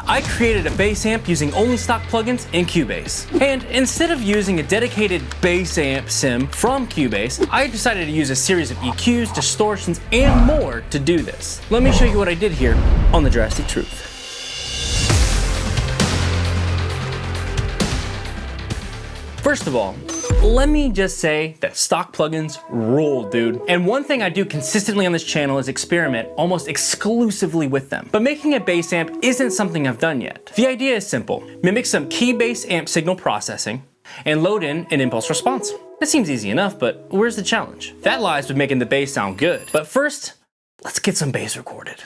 I created a bass amp using only stock plugins in Cubase. And instead of using a dedicated bass amp sim from Cubase, I decided to use a series of EQs, distortions, and more to do this. Let me show you what I did here on the Drastic Truth. First of all, let me just say that stock plugins rule, dude. And one thing I do consistently on this channel is experiment almost exclusively with them. But making a bass amp isn't something I've done yet. The idea is simple. Mimic some key bass amp signal processing and load in an impulse response. That seems easy enough, but where's the challenge? That lies with making the bass sound good. But first, let's get some bass recorded.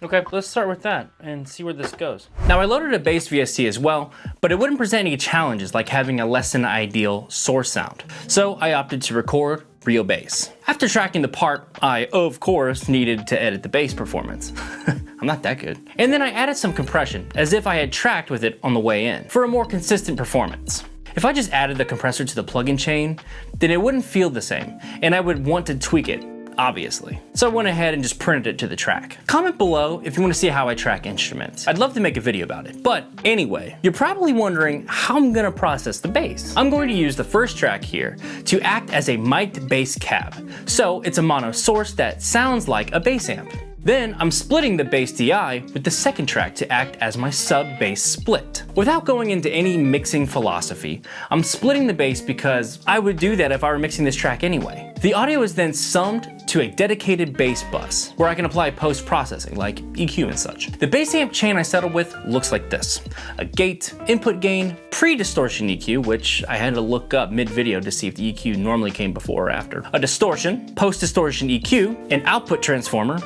Okay, let's start with that and see where this goes. Now I loaded a bass VST as well, but it wouldn't present any challenges like having a less than ideal source sound. So I opted to record real bass. After tracking the part, I, of course, needed to edit the bass performance. I'm not that good. And then I added some compression, as if I had tracked with it on the way in, for a more consistent performance. If I just added the compressor to the plugin chain, then it wouldn't feel the same, and I would want to tweak it, obviously. So I went ahead and just printed it to the track. Comment below if you want to see how I track instruments. I'd love to make a video about it. But anyway, you're probably wondering how I'm gonna process the bass. I'm going to use the first track here to act as a mic'd bass cab. So it's a mono source that sounds like a bass amp. Then I'm splitting the bass DI with the second track to act as my sub-bass split. Without going into any mixing philosophy, I'm splitting the bass because I would do that if I were mixing this track anyway. The audio is then summed to a dedicated bass bus, where I can apply post-processing like EQ and such. The bass amp chain I settled with looks like this. A gate, input gain, pre-distortion EQ, which I had to look up mid-video to see if the EQ normally came before or after. A distortion, post-distortion EQ, an output transformer,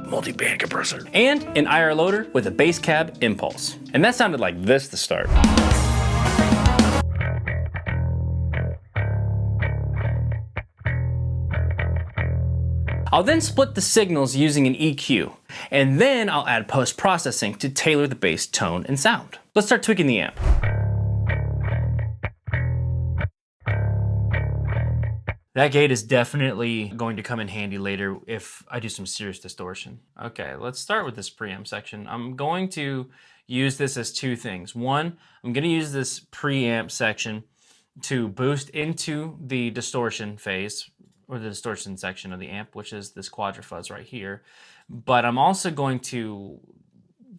multiband compressor, and an IR loader with a bass cab impulse. And that sounded like this to start. I'll then split the signals using an EQ, and then I'll add post-processing to tailor the bass tone and sound. Let's start tweaking the amp. That gate is definitely going to come in handy later if I do some serious distortion. Okay, let's start with this preamp section. I'm going to use this as two things. One, I'm gonna use this preamp section to boost into the distortion phase, or the distortion section of the amp, which is this quadrafuzz right here. But I'm also going to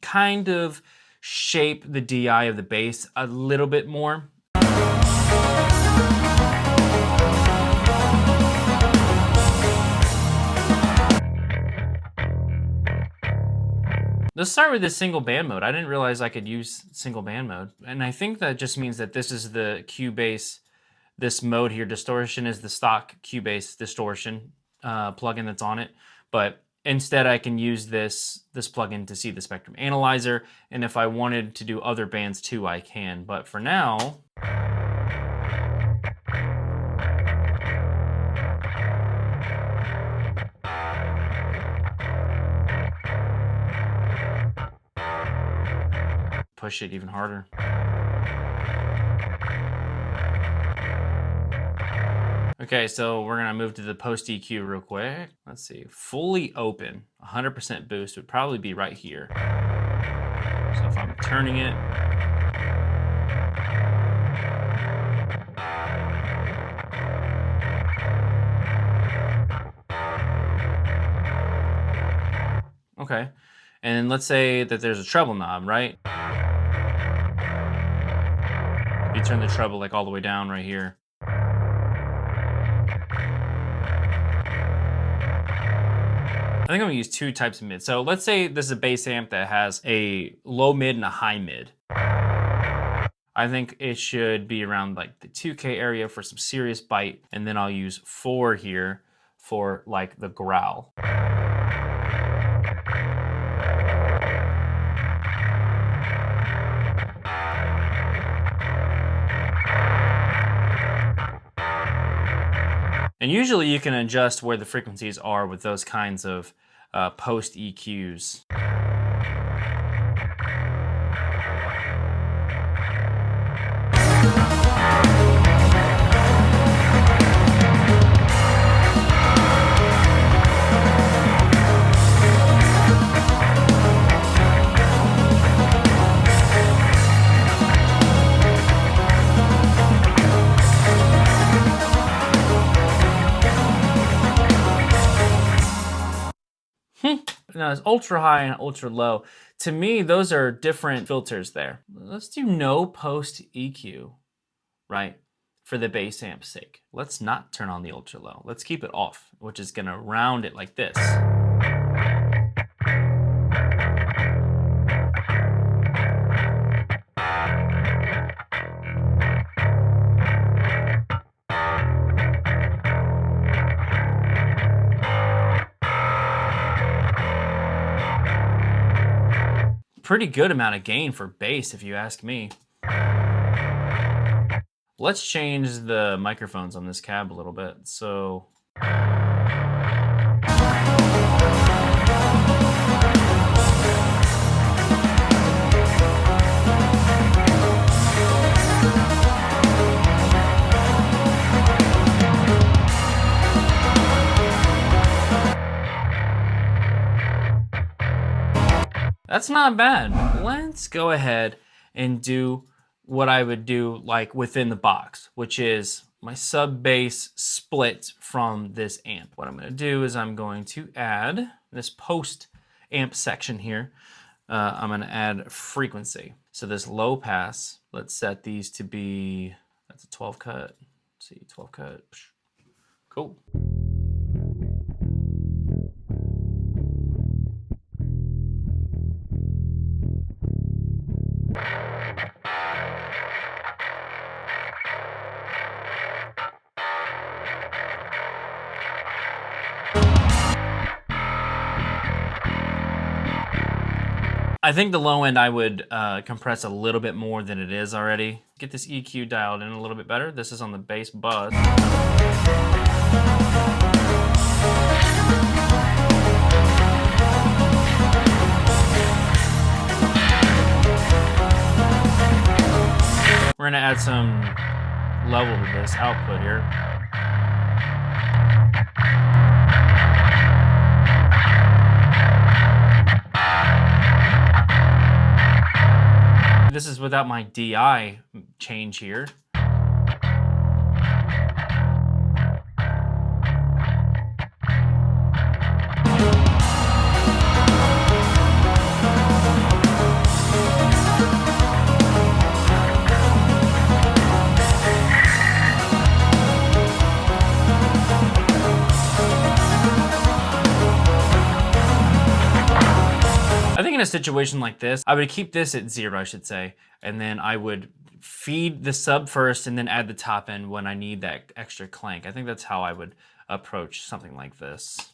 kind of shape the DI of the bass a little bit more. Let's start with this single band mode. I didn't realize I could use single band mode. And I think that just means that this is the Cubase, this mode here. Distortion is the stock Cubase distortion plugin that's on it. But instead I can use this plugin to see the spectrum analyzer. And if I wanted to do other bands too, I can. But for now, push it even harder. Okay, so we're gonna move to the post EQ real quick. Let's see, fully open, 100% boost would probably be right here. So if I'm turning it, okay, and let's say that there's a treble knob, right? You turn the treble like all the way down right here. I think I'm gonna use two types of mids. So let's say this is a bass amp that has a low mid and a high mid. I think it should be around like the 2K area for some serious bite, and then I'll use 4 here for like the growl. And usually you can adjust where the frequencies are with those kinds of post EQs. Now it's ultra high and ultra low. To me, those are different filters there. Let's do no post EQ, right? For the bass amp's sake. Let's not turn on the ultra low. Let's keep it off, which is gonna round it like this. Pretty good amount of gain for bass, if you ask me. Let's change the microphones on this cab a little bit. So that's not bad. Let's go ahead and do what I would do like within the Boxx, which is my sub bass split from this amp. What I'm gonna do is I'm going to add this post amp section here. I'm gonna add frequency. So this low pass, let's set these to be, that's a 12 cut. Let's see, 12 cut, cool. I think the low end I would compress a little bit more than it is already. Get this EQ dialed in a little bit better. This is on the bass bus. We're gonna add some level to this output here. This is without my DI change here. I think in a situation like this, I would keep this at 0, I should say, and then I would feed the sub first and then add the top end when I need that extra clank. I think that's how I would approach something like this.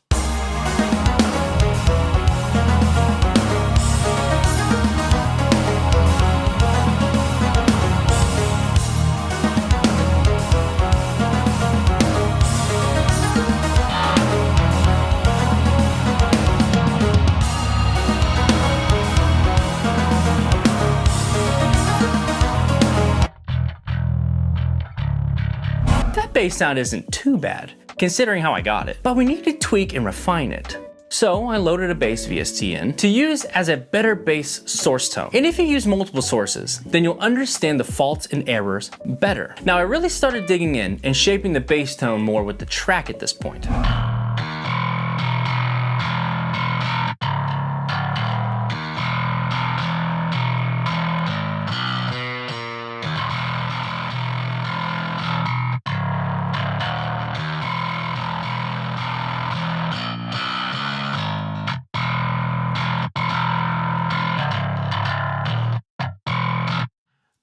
That bass sound isn't too bad, considering how I got it, but we need to tweak and refine it. So I loaded a bass VST in to use as a better bass source tone. And if you use multiple sources, then you'll understand the faults and errors better. Now I really started digging in and shaping the bass tone more with the track at this point.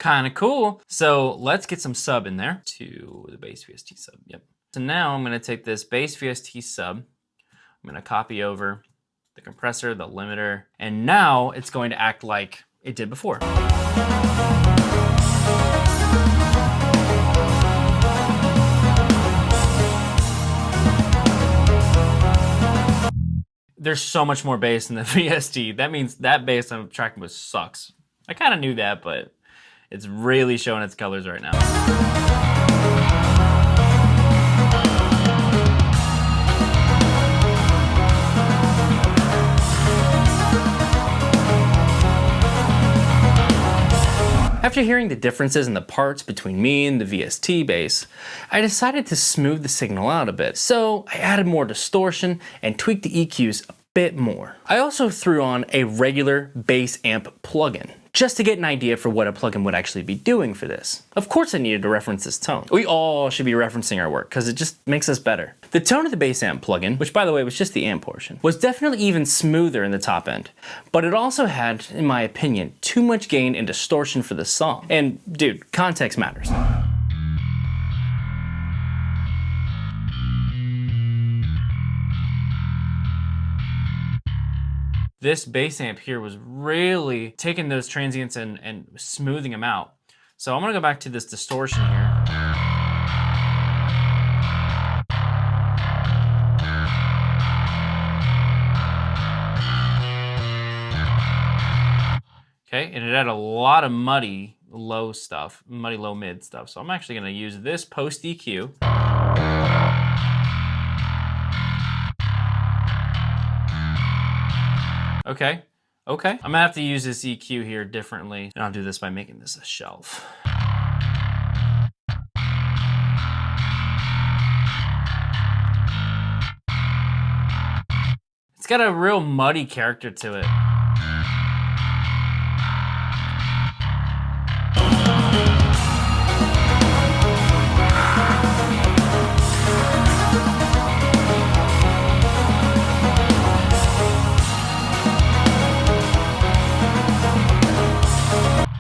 kind of cool. So let's get some sub in there to the bass VST sub. Yep. So now I'm gonna take this bass VST sub, I'm gonna copy over the compressor, the limiter, and now it's going to act like it did before. There's so much more bass in the VST. That means that bass I'm tracking with sucks. I kind of knew that, but it's really showing its colors right now. After hearing the differences in the parts between me and the VST bass, I decided to smooth the signal out a bit. So I added more distortion and tweaked the EQs a bit more. I also threw on a regular bass amp plugin, just to get an idea for what a plugin would actually be doing for this. Of course I needed to reference this tone. We all should be referencing our work because it just makes us better. The tone of the bass amp plugin, which by the way was just the amp portion, was definitely even smoother in the top end, but it also had, in my opinion, too much gain and distortion for the song. And dude, context matters. This bass amp here was really taking those transients and smoothing them out. So I'm gonna go back to this distortion here. Okay, and it had a lot of muddy low stuff, muddy low mid stuff. So I'm actually gonna use this post EQ. Okay, okay. I'm gonna have to use this EQ here differently, and I'll do this by making this a shelf. It's got a real muddy character to it.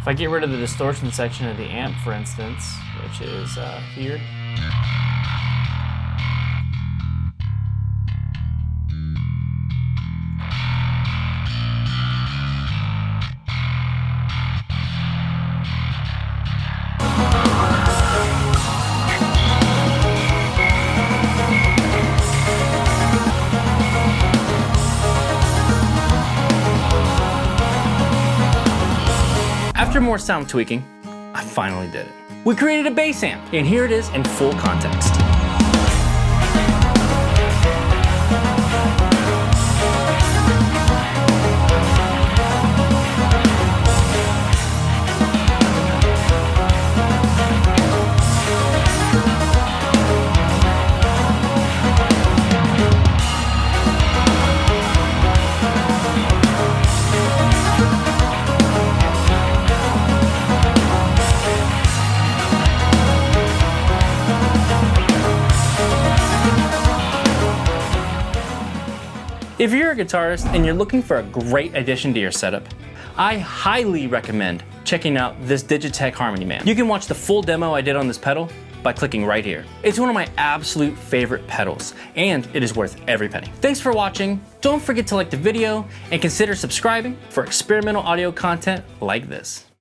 If I get rid of the distortion section of the amp, for instance, which is here. After more sound tweaking, I finally did it. We created a bass amp, and here it is in full context. If you're a guitarist and you're looking for a great addition to your setup, I highly recommend checking out this Digitech Harmony Man. You can watch the full demo I did on this pedal by clicking right here. It's one of my absolute favorite pedals, and it is worth every penny. Thanks for watching. Don't forget to like the video and consider subscribing for experimental audio content like this.